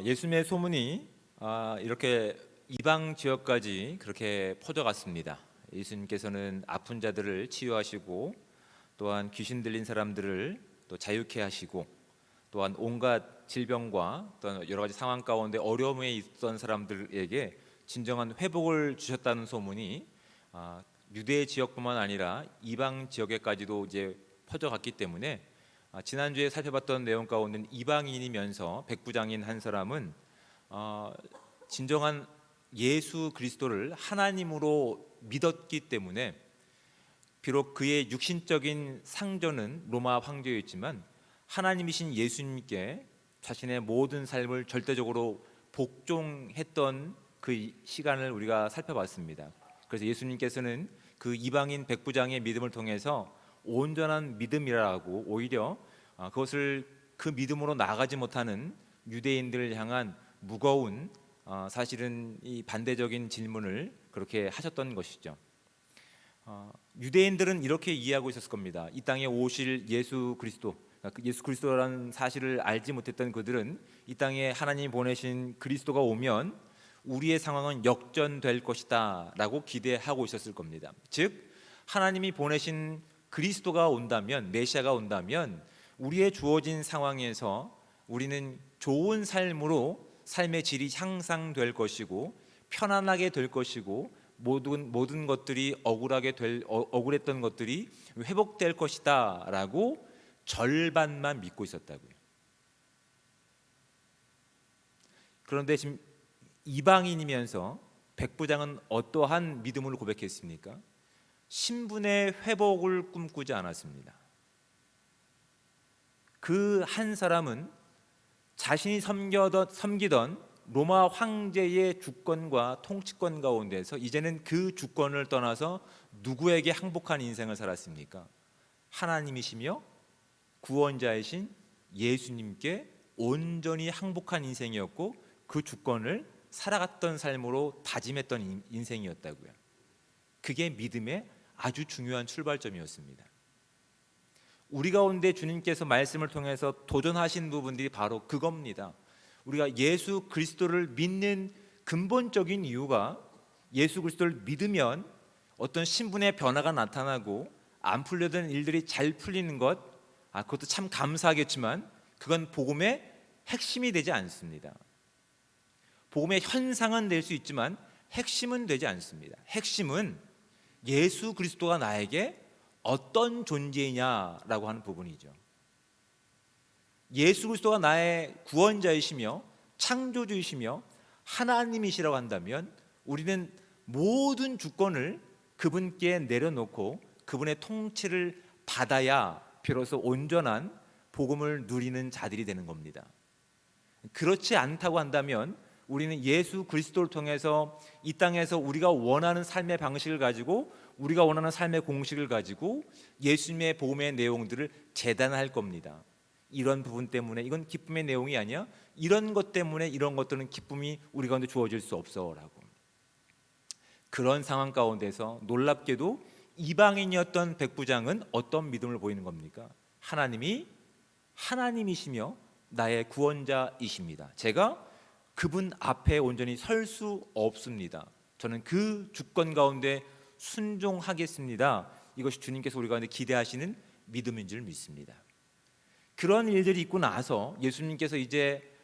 예수님의 소문이 이렇게 이방 지역까지 그렇게 퍼져갔습니다. 예수님께서는 아픈 자들을 치유하시고 또한 귀신 들린 사람들을 또 자유케 하시고 또한 온갖 질병과 또한 여러 가지 상황 가운데 어려움에 있던 사람들에게 진정한 회복을 주셨다는 소문이 유대 지역뿐만 아니라 이방 지역에까지도 이제 퍼져갔기 때문에 지난주에 살펴봤던 내용 가운데 이방인이면서 백부장인 한 사람은 진정한 예수 그리스도를 하나님으로 믿었기 때문에 비록 그의 육신적인 상전은 로마 황제였지만 하나님이신 예수님께 자신의 모든 삶을 절대적으로 복종했던 그 시간을 우리가 살펴봤습니다. 그래서 예수님께서는 그 이방인 백부장의 믿음을 통해서 온전한 믿음이라고 오히려 그것을 그 믿음으로 나아가지 못하는 유대인들을 향한 무거운 사실은 이 반대적인 질문을 그렇게 하셨던 것이죠. 유대인들은 이렇게 이해하고 있었을 겁니다. 이 땅에 오실 예수 그리스도, 예수 그리스도라는 사실을 알지 못했던 그들은 이 땅에 하나님이 보내신 그리스도가 오면 우리의 상황은 역전될 것이다 라고 기대하고 있었을 겁니다. 즉 하나님이 보내신 그리스도가 온다면, 메시아가 온다면 우리의 주어진 상황에서 우리는 좋은 삶으로 삶의 질이 향상될 것이고 편안하게 될 것이고 모든 것들이 억울했던 것들이 회복될 것이다 라고 절반만 믿고 있었다고요. 그런데 지금 이방인이면서 백부장은 어떠한 믿음을 고백했습니까? 신분의 회복을 꿈꾸지 않았습니다. 그 한 사람은 자신이 섬기던 로마 황제의 주권과 통치권 가운데서 이제는 그 주권을 떠나서 누구에게 항복한 인생을 살았습니까? 하나님이시며 구원자이신 예수님께 온전히 항복한 인생이었고 그 주권을 살아갔던 삶으로 다짐했던 인생이었다고요. 그게 믿음의 아주 중요한 출발점이었습니다. 우리 가운데 주님께서 말씀을 통해서 도전하신 부분들이 바로 그겁니다. 우리가 예수 그리스도를 믿는 근본적인 이유가 예수 그리스도를 믿으면 어떤 신분의 변화가 나타나고 안 풀려던 일들이 잘 풀리는 것, 그것도 참 감사하겠지만 그건 복음의 핵심이 되지 않습니다. 복음의 현상은 될 수 있지만 핵심은 되지 않습니다. 핵심은 예수 그리스도가 나에게 어떤 존재이냐라고 하는 부분이죠. 예수 그리스도가 나의 구원자이시며 창조주이시며 하나님이시라고 한다면 우리는 모든 주권을 그분께 내려놓고 그분의 통치를 받아야 비로소 온전한 복음을 누리는 자들이 되는 겁니다. 그렇지 않다고 한다면 우리는 예수 그리스도를 통해서 이 땅에서 우리가 원하는 삶의 방식을 가지고 우리가 원하는 삶의 공식을 가지고 예수님의 복음의 내용들을 재단할 겁니다. 이런 부분 때문에 이건 기쁨의 내용이 아니야. 이런 것 때문에 이런 것들은 기쁨이 우리 가운데 주어질 수 없어라고. 그런 상황 가운데서 놀랍게도 이방인이었던 백부장은 어떤 믿음을 보이는 겁니까? 하나님이 하나님이시며 나의 구원자이십니다. 제가 그분 앞에 온전히 설 수 없습니다. 저는 그 주권 가운데 순종하겠습니다. 이것이 주님께서 우리 가운데 기대하시는 믿음인 줄 믿습니다. 그런 일들이 있고 나서 예수님께서 이제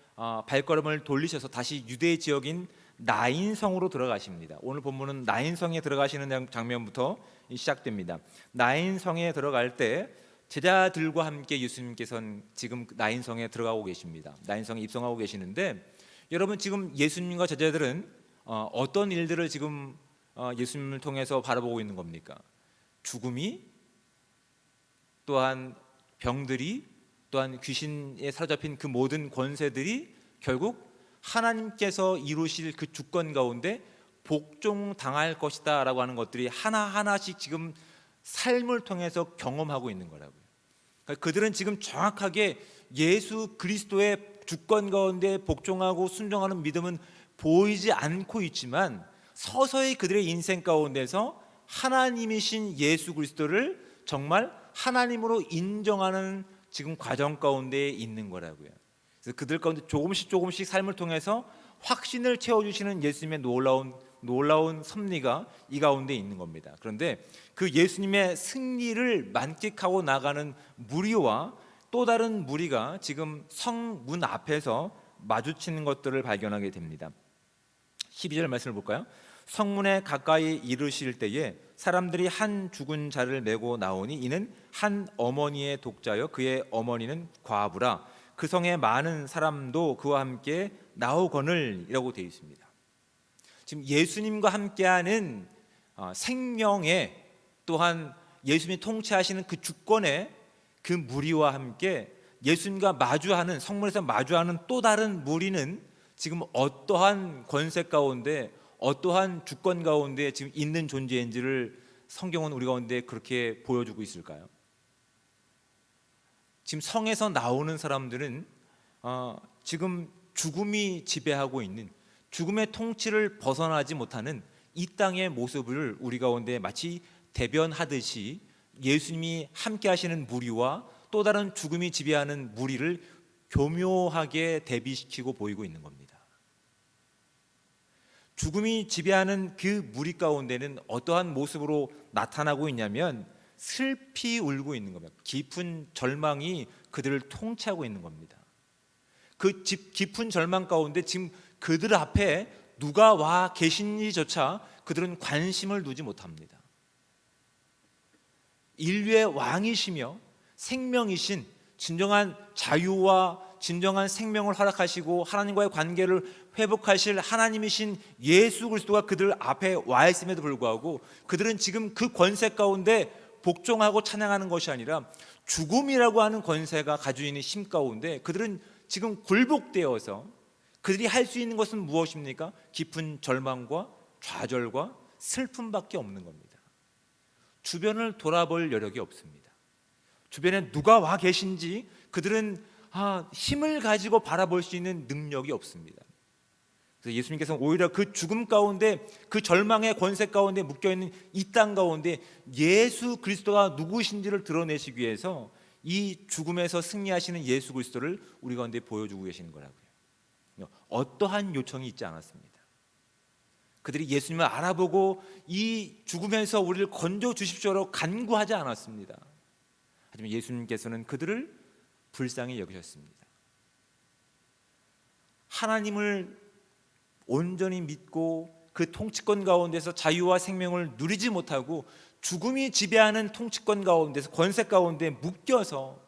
발걸음을 돌리셔서 다시 유대 지역인 나인성으로 들어가십니다. 오늘 본문은 나인성에 들어가시는 장면부터 시작됩니다. 나인성에 들어갈 때 제자들과 함께 예수님께서는 지금 나인성에 들어가고 계십니다. 나인성에 입성하고 계시는데 여러분 지금 예수님과 제자들은 어떤 일들을 지금 예수님을 통해서 바라보고 있는 겁니까? 죽음이, 또한 병들이, 또한 귀신에 사로잡힌 그 모든 권세들이 결국 하나님께서 이루실 그 주권 가운데 복종당할 것이다 라고 하는 것들이 하나하나씩 지금 삶을 통해서 경험하고 있는 거라고요. 그러니까 그들은 지금 정확하게 예수 그리스도의 주권 가운데 복종하고 순종하는 믿음은 보이지 않고 있지만 서서히 그들의 인생 가운데서 하나님이신 예수 그리스도를 정말 하나님으로 인정하는 지금 과정 가운데 있는 거라고요. 그래서 그들 가운데 조금씩 삶을 통해서 확신을 채워주시는 예수님의 놀라운 섭리가 이 가운데 있는 겁니다. 그런데 그 예수님의 승리를 만끽하고 나가는 무리와 또 다른 무리가 지금 성문 앞에서 마주치는 것들을 발견하게 됩니다. 12절 말씀을 볼까요? 성문에 가까이 이르실 때에 사람들이 한 죽은 자를 메고 나오니 이는 한 어머니의 독자여 그의 어머니는 과부라. 그 성에 많은 사람도 그와 함께 나오거늘이라고 되어 있습니다. 지금 예수님과 함께하는 생명의, 또한 예수님이 통치하시는 그 주권의 그 무리와 함께 예수님과 마주하는, 성문에서 마주하는 또 다른 무리는 지금 어떠한 권세 가운데, 어떠한 주권 가운데 지금 있는 존재인지를 성경은 우리 가운데 그렇게 보여주고 있을까요? 지금 성에서 나오는 사람들은 지금 죽음이 지배하고 있는, 죽음의 통치를 벗어나지 못하는 이 땅의 모습을 우리 가운데 마치 대변하듯이 예수님이 함께 하시는 무리와 또 다른 죽음이 지배하는 무리를 교묘하게 대비시키고 보이고 있는 겁니다. 죽음이 지배하는 그 무리 가운데는 어떠한 모습으로 나타나고 있냐면 슬피 울고 있는 겁니다. 깊은 절망이 그들을 통치하고 있는 겁니다. 그 깊은 절망 가운데 지금 그들 앞에 누가 와 계신지조차 그들은 관심을 두지 못합니다. 인류의 왕이시며 생명이신, 진정한 자유와 진정한 생명을 허락하시고 하나님과의 관계를 회복하실 하나님이신 예수 그리스도가 그들 앞에 와 있음에도 불구하고 그들은 지금 그 권세 가운데 복종하고 찬양하는 것이 아니라 죽음이라고 하는 권세가 가지고 있는 힘 가운데 그들은 지금 굴복되어서 그들이 할 수 있는 것은 무엇입니까? 깊은 절망과 좌절과 슬픔밖에 없는 겁니다. 주변을 돌아볼 여력이 없습니다. 주변에 누가 와 계신지 그들은 힘을 가지고 바라볼 수 있는 능력이 없습니다. 그래서 예수님께서는 오히려 그 죽음 가운데, 그 절망의 권세 가운데 묶여있는 이 땅 가운데 예수 그리스도가 누구신지를 드러내시기 위해서 이 죽음에서 승리하시는 예수 그리스도를 우리 가운데 보여주고 계시는 거라고요. 어떠한 요청이 있지 않았습니다. 그들이 예수님을 알아보고 이 죽음에서 우리를 건져 주십시오라고 간구하지 않았습니다. 하지만 예수님께서는 그들을 불쌍히 여기셨습니다. 하나님을 온전히 믿고 그 통치권 가운데서 자유와 생명을 누리지 못하고 죽음이 지배하는 통치권 가운데서, 권세 가운데 묶여서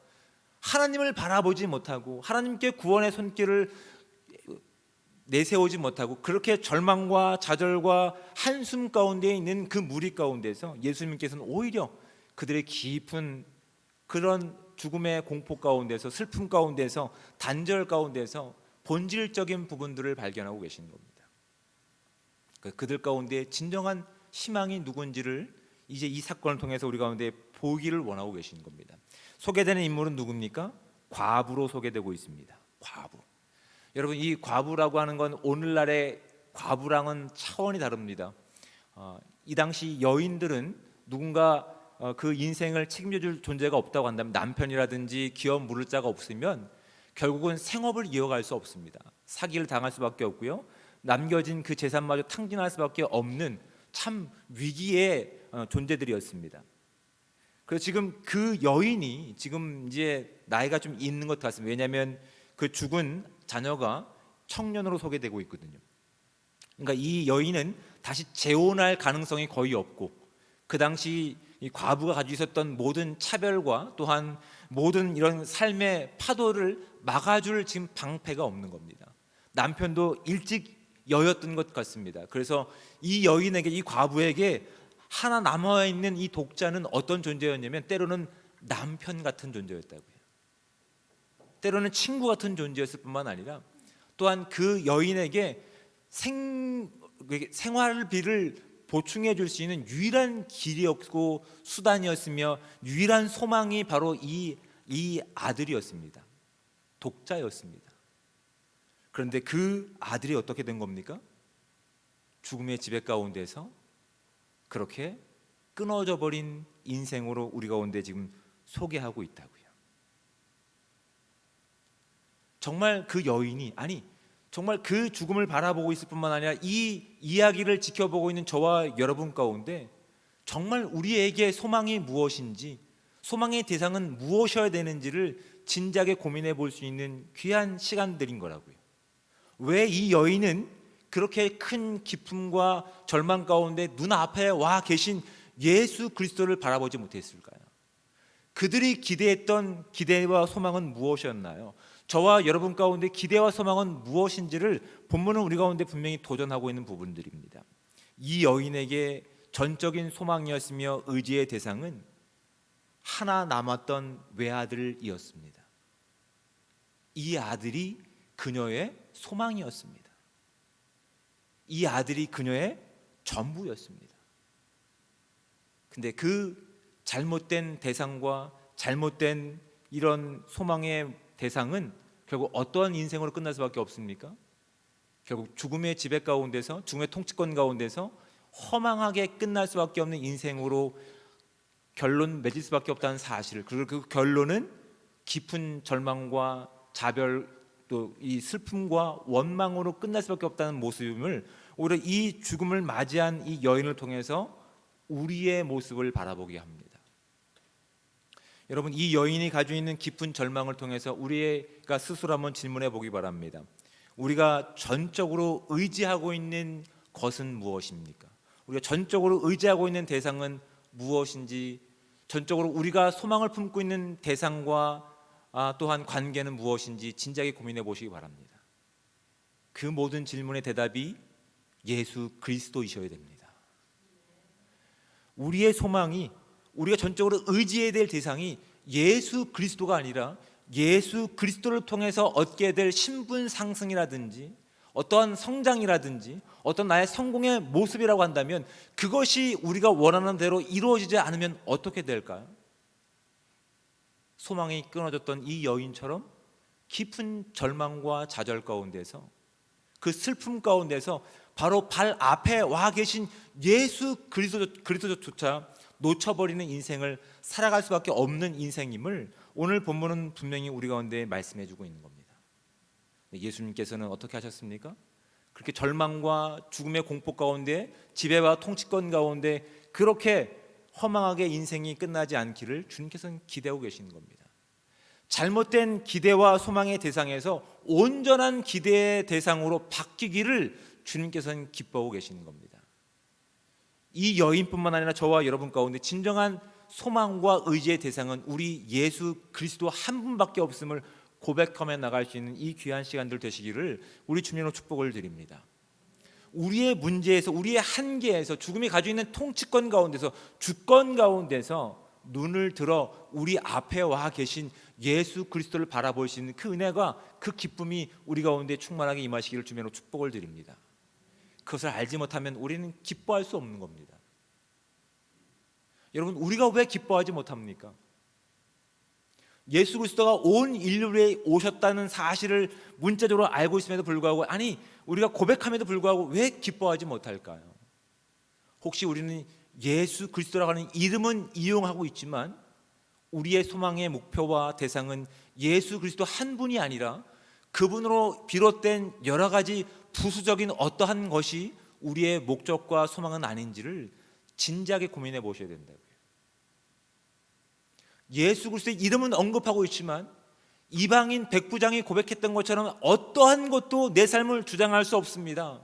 하나님을 바라보지 못하고 하나님께 구원의 손길을 내세우지 못하고 그렇게 절망과 좌절과 한숨 가운데 있는 그 무리 가운데서 예수님께서는 오히려 그들의 깊은 그런 죽음의 공포 가운데서, 슬픔 가운데서, 단절 가운데서 본질적인 부분들을 발견하고 계시는 겁니다. 그들 가운데 진정한 희망이 누군지를 이제 이 사건을 통해서 우리 가운데 보기를 원하고 계시는 겁니다. 소개되는 인물은 누굽니까? 과부로 소개되고 있습니다. 과부. 여러분, 이 과부라고 하는 건 오늘날의 과부랑은 차원이 다릅니다. 이 당시 여인들은 누군가 그 인생을 책임져줄 존재가 없다고 한다면, 남편이라든지 기업 물을 자가 없으면 결국은 생업을 이어갈 수 없습니다. 사기를 당할 수밖에 없고요, 남겨진 그 재산마저 탕진할 수밖에 없는 참 위기의 존재들이었습니다. 그래서 지금 그 여인이 지금 이제 나이가 좀 있는 것 같습니다. 왜냐하면 그 죽은 자녀가 청년으로 소개되고 있거든요. 그러니까 이 여인은 다시 재혼할 가능성이 거의 없고, 그 당시 이 과부가 가지고 있었던 모든 차별과 또한 모든 이런 삶의 파도를 막아줄 지금 방패가 없는 겁니다. 남편도 일찍 여였던 것 같습니다. 그래서 이 여인에게, 이 과부에게 하나 남아있는 이 독자는 어떤 존재였냐면 때로는 남편 같은 존재였다고요. 때로는 친구 같은 존재였을 뿐만 아니라 또한 그 여인에게 생활비를 보충해 줄 수 있는 유일한 길이었고 수단이었으며 유일한 소망이 바로 이 아들이었습니다. 독자였습니다. 그런데 그 아들이 어떻게 된 겁니까? 죽음의 지배 가운데서 그렇게 끊어져 버린 인생으로 우리 가운데 지금 소개하고 있다고요. 정말 그 여인이, 아니 정말 그 죽음을 바라보고 있을 뿐만 아니라 이 이야기를 지켜보고 있는 저와 여러분 가운데 정말 우리에게 소망이 무엇인지, 소망의 대상은 무엇이어야 되는지를 진지하게 고민해 볼 수 있는 귀한 시간들인 거라고요. 왜 이 여인은 그렇게 큰 기쁨과 절망 가운데 눈앞에 와 계신 예수 그리스도를 바라보지 못했을까요? 그들이 기대했던 기대와 소망은 무엇이었나요? 저와 여러분 가운데 기대와 소망은 무엇인지를 본문은 우리 가운데 분명히 도전하고 있는 부분들입니다. 이 여인에게 전적인 소망이었으며 의지의 대상은 하나 남았던 외아들이었습니다. 이 아들이 그녀의 소망이었습니다. 이 아들이 그녀의 전부였습니다. 근데 그 잘못된 대상과 잘못된 이런 소망의 대상은 결국 어떠한 인생으로 끝날 수밖에 없습니까? 결국 죽음의 지배 가운데서, 죽음의 통치권 가운데서 허망하게 끝날 수밖에 없는 인생으로 결론 맺을 수밖에 없다는 사실, 그리고 그 결론은 깊은 절망과 자별, 또 이 슬픔과 원망으로 끝날 수밖에 없다는 모습을, 오히려 이 죽음을 맞이한 이 여인을 통해서 우리의 모습을 바라보게 합니다. 여러분, 이 여인이 가지고 있는 깊은 절망을 통해서 우리가 스스로 한번 질문해 보기 바랍니다. 우리가 전적으로 의지하고 있는 것은 무엇입니까? 우리가 전적으로 의지하고 있는 대상은 무엇인지, 전적으로 우리가 소망을 품고 있는 대상과 또한 관계는 무엇인지 진지하게 고민해 보시기 바랍니다. 그 모든 질문의 대답이 예수 그리스도이셔야 됩니다. 우리의 소망이, 우리가 전적으로 의지해야 될 대상이 예수 그리스도가 아니라 예수 그리스도를 통해서 얻게 될 신분 상승이라든지 어떠한 성장이라든지 어떤 나의 성공의 모습이라고 한다면, 그것이 우리가 원하는 대로 이루어지지 않으면 어떻게 될까요? 소망이 끊어졌던 이 여인처럼 깊은 절망과 좌절 가운데서, 그 슬픔 가운데서 바로 발 앞에 와 계신 예수 그리스도조차 놓쳐버리는 인생을 살아갈 수밖에 없는 인생임을 오늘 본문은 분명히 우리 가운데 말씀해주고 있는 겁니다. 예수님께서는 어떻게 하셨습니까? 그렇게 절망과 죽음의 공포 가운데, 지배와 통치권 가운데 그렇게 허망하게 인생이 끝나지 않기를 주님께서는 기대하고 계시는 겁니다. 잘못된 기대와 소망의 대상에서 온전한 기대의 대상으로 바뀌기를 주님께서는 기뻐하고 계시는 겁니다. 이 여인뿐만 아니라 저와 여러분 가운데 진정한 소망과 의지의 대상은 우리 예수 그리스도 한 분밖에 없음을 고백하며 나갈 수 있는 이 귀한 시간들 되시기를 우리 주님으로 축복을 드립니다. 우리의 문제에서, 우리의 한계에서, 죽음이 가지고 있는 통치권 가운데서, 주권 가운데서 눈을 들어 우리 앞에 와 계신 예수 그리스도를 바라볼 수 있는 그 은혜가, 그 기쁨이 우리 가운데 충만하게 임하시기를 주님으로 축복을 드립니다. 그것을 알지 못하면 우리는 기뻐할 수 없는 겁니다. 여러분, 우리가 왜 기뻐하지 못합니까? 예수 그리스도가 온 인류에 오셨다는 사실을 문자적으로 알고 있음에도 불구하고, 아니 우리가 고백함에도 불구하고 왜 기뻐하지 못할까요? 혹시 우리는 예수 그리스도라고 하는 이름은 이용하고 있지만 우리의 소망의 목표와 대상은 예수 그리스도 한 분이 아니라 그분으로 비롯된 여러 가지 부수적인 어떠한 것이 우리의 목적과 소망은 아닌지를 진지하게 고민해 보셔야 된다고요. 예수 그리스도의 이름은 언급하고 있지만 이방인 백부장이 고백했던 것처럼 어떠한 것도 내 삶을 주장할 수 없습니다.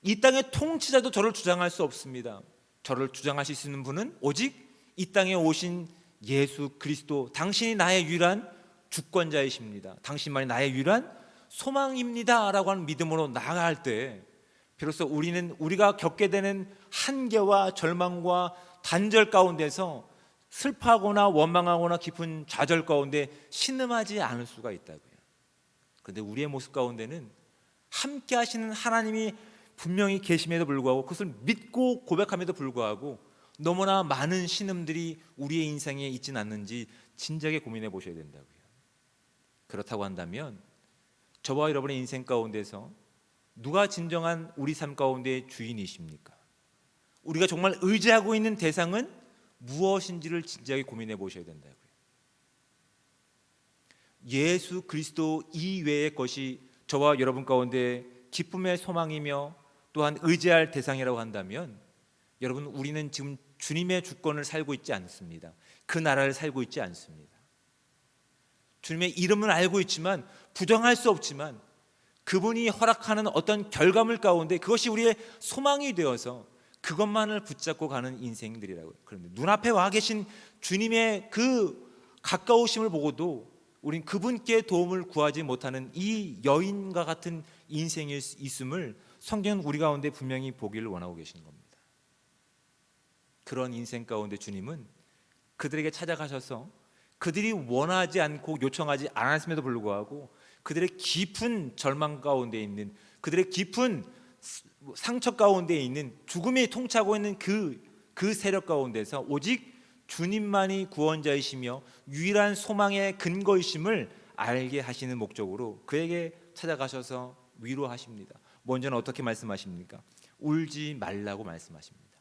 이 땅의 통치자도 저를 주장할 수 없습니다. 저를 주장하실 수 있는 분은 오직 이 땅에 오신 예수 그리스도, 당신이 나의 유일한 주권자이십니다. 당신만이 나의 유일한 소망입니다 라고 하는 믿음으로 나아갈 때 비로소 우리가 겪게 되는 한계와 절망과 단절 가운데서 슬퍼하거나 원망하거나 깊은 좌절 가운데 신음하지 않을 수가 있다고요. 그런데 우리의 모습 가운데는 함께 하시는 하나님이 분명히 계심에도 불구하고, 그것을 믿고 고백함에도 불구하고 너무나 많은 신음들이 우리의 인생에 있지는 않는지 진작에 고민해 보셔야 된다고요. 그렇다고 한다면 저와 여러분의 인생 가운데서 누가 진정한 우리 삶 가운데 주인이십니까? 우리가 정말 의지하고 있는 대상은 무엇인지를 진지하게 고민해 보셔야 된다고요. 예수 그리스도 이외의 것이 저와 여러분 가운데 기쁨의 소망이며 또한 의지할 대상이라고 한다면, 여러분, 우리는 지금 주님의 주권을 살고 있지 않습니다. 그 나라를 살고 있지 않습니다. 주님의 이름을 알고 있지만, 부정할 수 없지만, 그분이 허락하는 어떤 결과물 가운데 그것이 우리의 소망이 되어서 그것만을 붙잡고 가는 인생들이라고요. 그런데 눈앞에 와 계신 주님의 그 가까우심을 보고도 우린 그분께 도움을 구하지 못하는 이 여인과 같은 인생이 있음을 성경은 우리 가운데 분명히 보기를 원하고 계신 겁니다. 그런 인생 가운데 주님은 그들에게 찾아가셔서 그들이 원하지 않고 요청하지 않았음에도 불구하고 그들의 깊은 절망 가운데 있는, 그들의 깊은 상처 가운데 있는, 죽음이 통치하고 있는 그 세력 가운데서 오직 주님만이 구원자이시며 유일한 소망의 근거이심을 알게 하시는 목적으로 그에게 찾아가셔서 위로하십니다. 먼저는 어떻게 말씀하십니까? 울지 말라고 말씀하십니다.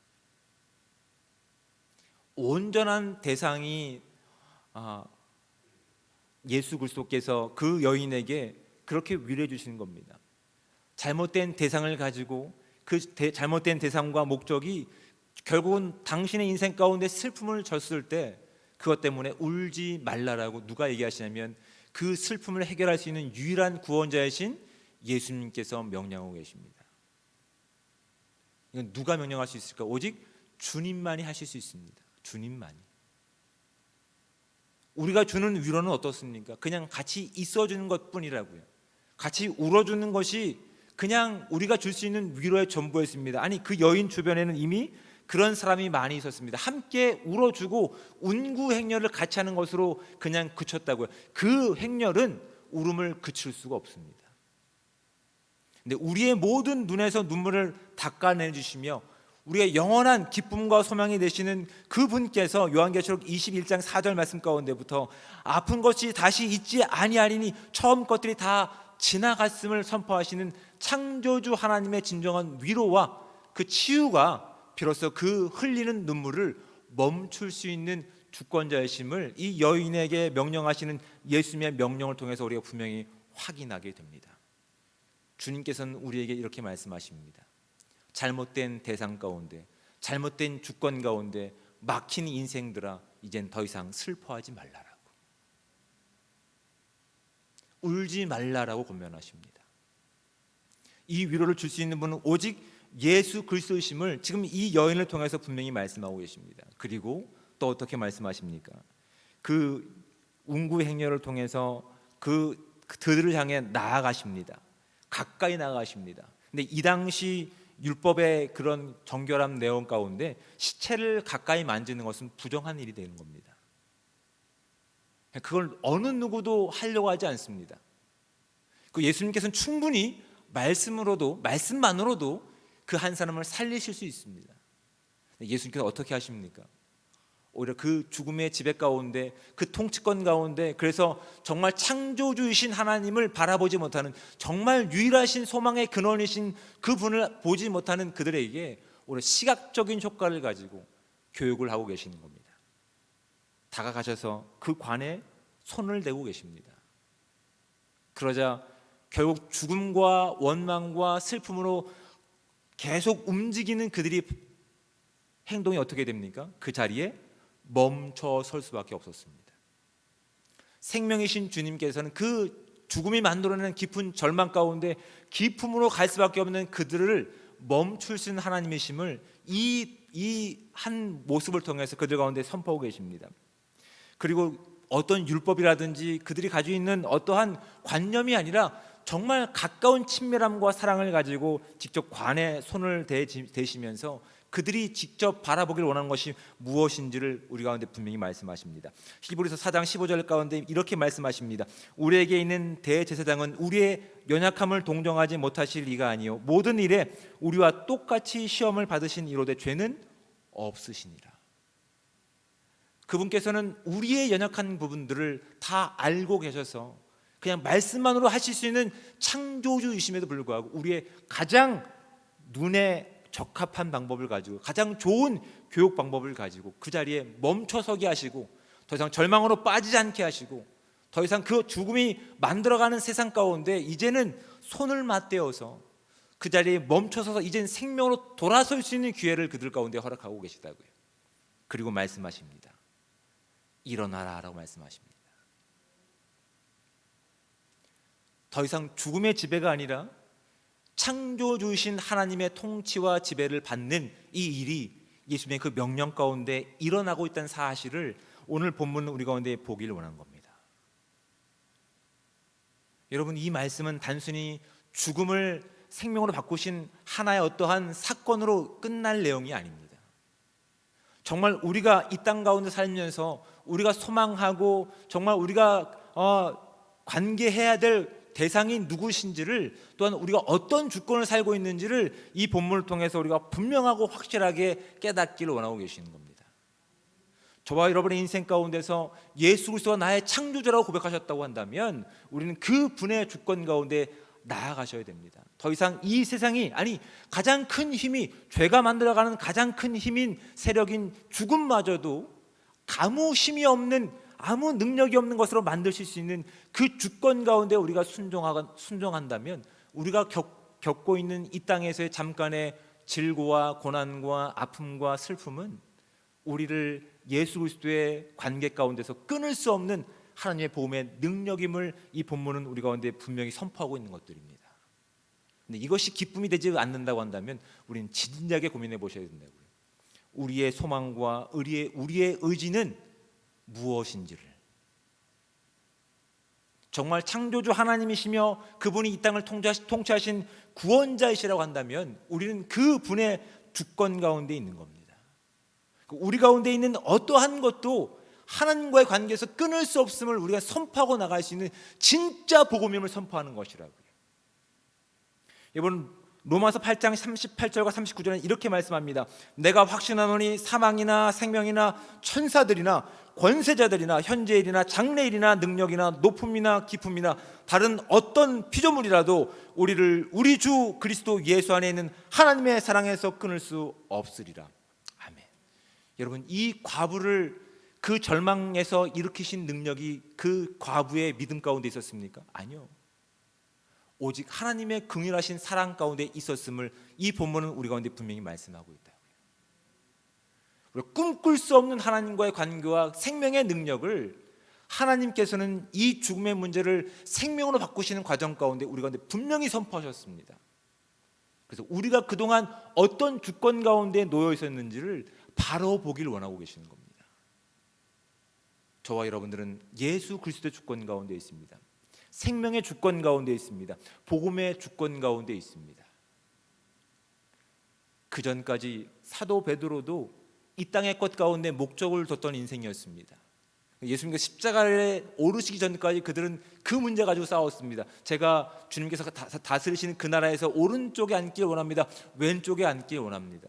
온전한 대상이 예수 그리스도께서 그 여인에게 그렇게 위로해 주시는 겁니다. 잘못된 대상을 가지고 그 잘못된 대상과 목적이 결국은 당신의 인생 가운데 슬픔을 줬을 때 그것 때문에 울지 말라라고 누가 얘기하시냐면 그 슬픔을 해결할 수 있는 유일한 구원자이신 예수님께서 명령하고 계십니다. 이건 누가 명령할 수 있을까? 오직 주님만이 하실 수 있습니다. 주님만이. 우리가 주는 위로는 어떻습니까? 그냥 같이 있어주는 것뿐이라고요. 같이 울어주는 것이 그냥 우리가 줄 수 있는 위로의 전부였습니다. 아니, 그 여인 주변에는 이미 그런 사람이 많이 있었습니다. 함께 울어주고 운구 행렬을 같이 하는 것으로 그냥 그쳤다고요. 그 행렬은 울음을 그칠 수가 없습니다. 근데 우리의 모든 눈에서 눈물을 닦아내 주시며 우리의 영원한 기쁨과 소망이 되시는 그분께서 요한계시록 21장 4절 말씀 가운데부터 아픈 것이 다시 있지 아니하리니 처음 것들이 다 지나갔음을 선포하시는 창조주 하나님의 진정한 위로와 그 치유가 비로소 그 흘리는 눈물을 멈출 수 있는 주권자이심을 이 여인에게 명령하시는 예수님의 명령을 통해서 우리가 분명히 확인하게 됩니다. 주님께서는 우리에게 이렇게 말씀하십니다. 잘못된 대상 가운데, 잘못된 주권 가운데 막힌 인생들아, 이젠 더 이상 슬퍼하지 말라라고, 울지 말라라고 권면하십니다. 이 위로를 줄 수 있는 분은 오직 예수 그리스도이심을 지금 이 여인을 통해서 분명히 말씀하고 계십니다. 그리고 또 어떻게 말씀하십니까? 그 운구 행렬을 통해서 그들을 향해 나아가십니다. 가까이 나아가십니다. 근데 이 당시 율법의 그런 정결한 내용 가운데 시체를 가까이 만지는 것은 부정한 일이 되는 겁니다. 그걸 어느 누구도 하려고 하지 않습니다. 그 예수님께서는 충분히 말씀만으로도 그 한 사람을 살리실 수 있습니다. 예수님께서 어떻게 하십니까? 오히려 그 죽음의 지배 가운데, 그 통치권 가운데, 그래서 정말 창조주이신 하나님을 바라보지 못하는, 정말 유일하신 소망의 근원이신 그분을 보지 못하는 그들에게 오히려 시각적인 효과를 가지고 교육을 하고 계시는 겁니다. 다가가셔서 그 관에 손을 대고 계십니다. 그러자 결국 죽음과 원망과 슬픔으로 계속 움직이는 그들이 행동이 어떻게 됩니까? 그 자리에 멈춰 설 수밖에 없었습니다. 생명이신 주님께서는 그 죽음이 만들어내는 깊은 절망 가운데 깊음으로 갈 수밖에 없는 그들을 멈출 수 있는 하나님이심을 이 한 모습을 통해서 그들 가운데 선포하고 계십니다. 그리고 어떤 율법이라든지 그들이 가지고 있는 어떠한 관념이 아니라 정말 가까운 친밀함과 사랑을 가지고 직접 관에 손을 대시면서 그들이 직접 바라보길 원하는 것이 무엇인지를 우리 가운데 분명히 말씀하십니다. 히브리서 4장 15절 가운데 이렇게 말씀하십니다. 우리에게 있는 대제사장은 우리의 연약함을 동정하지 못하실 이가 아니요 모든 일에 우리와 똑같이 시험을 받으신 이로되 죄는 없으시니라. 그분께서는 우리의 연약한 부분들을 다 알고 계셔서 그냥 말씀만으로 하실 수 있는 창조주이심에도 불구하고 우리의 가장 눈에 적합한 방법을 가지고, 가장 좋은 교육 방법을 가지고 그 자리에 멈춰서게 하시고 더 이상 절망으로 빠지지 않게 하시고 더 이상 그 죽음이 만들어가는 세상 가운데 이제는 손을 맞대어서 그 자리에 멈춰서서 이젠 생명으로 돌아설 수 있는 기회를 그들 가운데 허락하고 계시다고요. 그리고 말씀하십니다. 일어나라 라고 말씀하십니다. 더 이상 죽음의 지배가 아니라 창조주신 하나님의 통치와 지배를 받는 이 일이 예수님의 그 명령 가운데 일어나고 있다는 사실을 오늘 본문 우리 가운데 보기를 원하는 겁니다. 여러분, 이 말씀은 단순히 죽음을 생명으로 바꾸신 하나의 어떠한 사건으로 끝날 내용이 아닙니다. 정말 우리가 이 땅 가운데 살면서 우리가 소망하고 정말 우리가 관계해야 될 대상이 누구신지를, 또한 우리가 어떤 주권을 살고 있는지를 이 본문을 통해서 우리가 분명하고 확실하게 깨닫기를 원하고 계시는 겁니다. 저와 여러분의 인생 가운데서 예수 그리스도가 나의 창조자라고 고백하셨다고 한다면 우리는 그 분의 주권 가운데 나아가셔야 됩니다. 더 이상 이 세상이, 아니 가장 큰 힘이, 죄가 만들어가는 가장 큰 힘인 세력인 죽음마저도 아무 힘이 없는, 아무 능력이 없는 것으로 만드실 수 있는 그 주권 가운데 우리가 순종한다면 우리가 겪고 있는 이 땅에서의 잠깐의 질고와 고난과 아픔과 슬픔은 우리를 예수 그리스도의 관계 가운데서 끊을 수 없는 하나님의 보험의 능력임을 이 본문은 우리 가운데 분명히 선포하고 있는 것들입니다. 근데 이것이 기쁨이 되지 않는다고 한다면 우리는 진지하게 고민해 보셔야 된다고요. 우리의 소망과 우리의 의지는 무엇인지를, 정말 창조주 하나님이시며 그분이 이 땅을 통치하신 구원자이시라고 한다면 우리는 그 분의 주권 가운데 있는 겁니다. 우리 가운데 있는 어떠한 것도 하나님과의 관계에서 끊을 수 없음을 우리가 선포하고 나갈 수 있는 진짜 복음임을 선포하는 것이라고요. 여러분, 로마서 8장 38절과 39절은 이렇게 말씀합니다. 내가 확신하노니 사망이나 생명이나 천사들이나 권세자들이나 현재일이나 장래일이나 능력이나 높음이나 깊음이나 다른 어떤 피조물이라도 우리를 우리 주 그리스도 예수 안에 있는 하나님의 사랑에서 끊을 수 없으리라. 아멘. 여러분, 이 과부를 그 절망에서 일으키신 능력이 그 과부의 믿음 가운데 있었습니까? 아니요. 오직 하나님의 긍휼하신 사랑 가운데 있었음을 이 본문은 우리 가운데 분명히 말씀하고 있다. 우리가 꿈꿀 수 없는 하나님과의 관계와 생명의 능력을 하나님께서는 이 죽음의 문제를 생명으로 바꾸시는 과정 가운데 우리 가운데 분명히 선포하셨습니다. 그래서 우리가 그동안 어떤 주권 가운데 놓여 있었는지를 바로 보기를 원하고 계시는 겁니다. 저와 여러분들은 예수 그리스도의 주권 가운데 있습니다. 생명의 주권 가운데 있습니다. 복음의 주권 가운데 있습니다. 그 전까지 사도 베드로도 이 땅의 것 가운데 목적을 뒀던 인생이었습니다. 예수님과 십자가에 오르시기 전까지 그들은 그 문제 가지고 싸웠습니다. 제가 주님께서 다스리시는 그 나라에서 오른쪽에 앉기를 원합니다. 왼쪽에 앉기를 원합니다.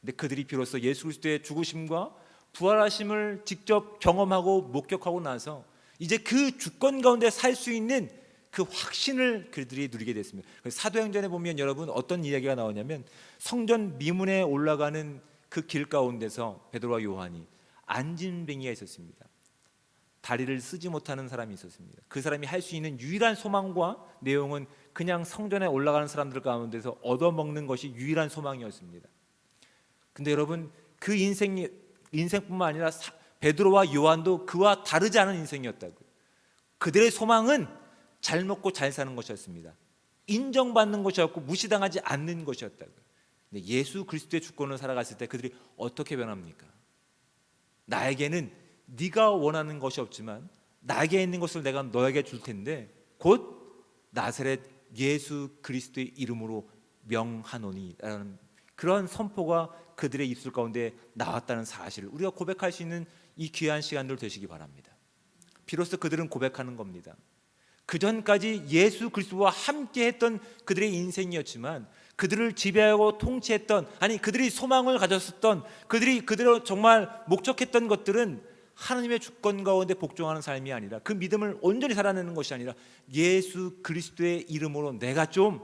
근데 그들이 비로소 예수 그리스도의 죽으심과 부활하심을 직접 경험하고 목격하고 나서 이제 그 주권 가운데 살 수 있는 그 확신을 그들이 누리게 됐습니다. 사도행전에 보면 여러분 어떤 이야기가 나오냐면 성전 미문에 올라가는 그 길 가운데서 베드로와 요한이 안진뱅이가 있었습니다. 다리를 쓰지 못하는 사람이 있었습니다. 그 사람이 할 수 있는 유일한 소망과 내용은 그냥 성전에 올라가는 사람들 가운데서 얻어먹는 것이 유일한 소망이었습니다. 근데 여러분, 그 인생뿐만 아니라 베드로와 요한도 그와 다르지 않은 인생이었다고요. 그들의 소망은 잘 먹고 잘 사는 것이었습니다. 인정받는 것이었고 무시당하지 않는 것이었다고요. 근데 예수 그리스도의 주권을 살아갔을 때 그들이 어떻게 변합니까? 나에게는 네가 원하는 것이 없지만 나에게 있는 것을 내가 너에게 줄 텐데 곧 나사렛 예수 그리스도의 이름으로 명하노니 라는 그런 선포가 그들의 입술 가운데 나왔다는 사실을 우리가 고백할 수 있는 이 귀한 시간들 되시기 바랍니다. 비로소 그들은 고백하는 겁니다. 그 전까지 예수 그리스도와 함께 했던 그들의 인생이었지만 그들을 지배하고 통치했던, 아니 그들이 소망을 가졌었던, 그들을 정말 목적했던 것들은 하나님의 주권 가운데 복종하는 삶이 아니라 그 믿음을 온전히 살아내는 것이 아니라 예수 그리스도의 이름으로 내가 좀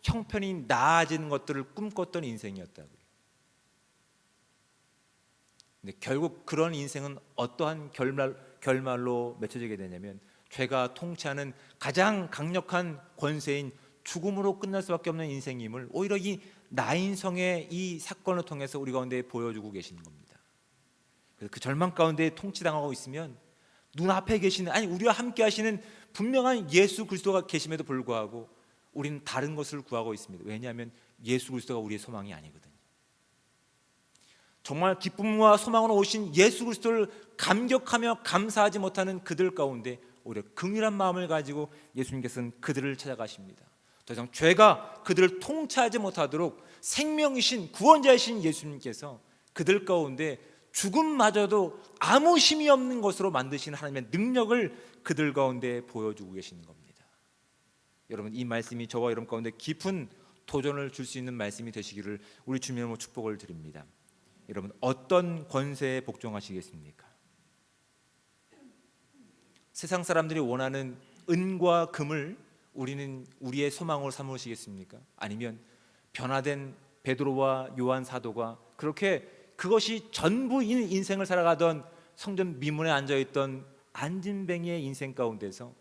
형편이 나아지는 것들을 꿈꿨던 인생이었다고요. 근데 결국 그런 인생은 어떠한 결말로 맺혀지게 되냐면 죄가 통치하는 가장 강력한 권세인 죽음으로 끝날 수밖에 없는 인생임을 오히려 이 나인성의 이 사건을 통해서 우리 가운데 보여주고 계시는 겁니다. 그래서 그 절망 가운데 통치당하고 있으면 눈앞에 계시는, 아니 우리와 함께 하시는 분명한 예수 그리스도가 계심에도 불구하고 우리는 다른 것을 구하고 있습니다. 왜냐하면 예수 그리스도가 우리의 소망이 아니거든요. 정말 기쁨과 소망으로 오신 예수 그리스도를 감격하며 감사하지 못하는 그들 가운데 오히려 긍휼한 마음을 가지고 예수님께서는 그들을 찾아가십니다. 더 이상 죄가 그들을 통치하지 못하도록 생명이신 구원자이신 예수님께서 그들 가운데 죽음마저도 아무 힘이 없는 것으로 만드시는 하나님의 능력을 그들 가운데 보여주고 계시는 겁니다. 여러분, 이 말씀이 저와 여러분 가운데 깊은 도전을 줄 수 있는 말씀이 되시기를 우리 주님으로 축복을 드립니다. 여러분, 어떤 권세에 복종하시겠습니까? 세상 사람들이 원하는 은과 금을 우리는 우리의 소망으로 삼으시겠습니까? 아니면 변화된 베드로와 요한 사도가 그렇게 그것이 전부인 인생을 살아가던 성전 미문에 앉아있던 안진뱅이의 인생 가운데서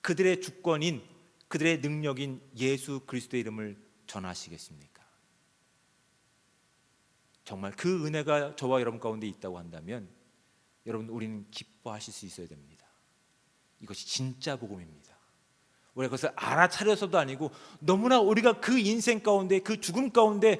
그들의 주권인, 그들의 능력인 예수 그리스도의 이름을 전하시겠습니까? 정말 그 은혜가 저와 여러분 가운데 있다고 한다면 여러분, 우리는 기뻐하실 수 있어야 됩니다. 이것이 진짜 복음입니다. 우리가 그것을 알아차려서도 아니고 너무나 우리가 그 인생 가운데, 그 죽음 가운데,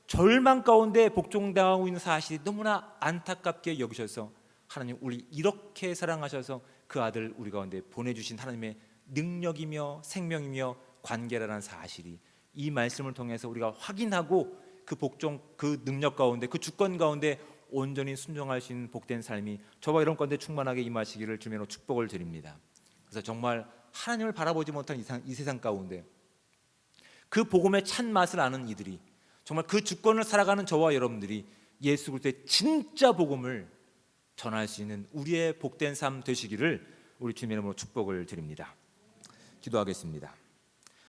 절망 가운데 복종당하고 있는 사실이 너무나 안타깝게 여기셔서 하나님, 우리 이렇게 사랑하셔서 그 아들 우리 가운데 보내주신 하나님의 능력이며 생명이며 관계라는 사실이 이 말씀을 통해서 우리가 확인하고 그 복종, 그 능력 가운데, 그 주권 가운데 온전히 순종할 수 있는 복된 삶이 저와 여러분 가운데 충만하게 임하시기를 주님으로 축복을 드립니다. 그래서 정말 하나님을 바라보지 못한 이 세상 가운데 그 복음의 찬맛을 아는 이들이, 정말 그 주권을 살아가는 저와 여러분들이 예수 그리스도의 진짜 복음을 전할 수 있는 우리의 복된 삶 되시기를 우리 주님의 이름으로 축복을 드립니다. 기도하겠습니다.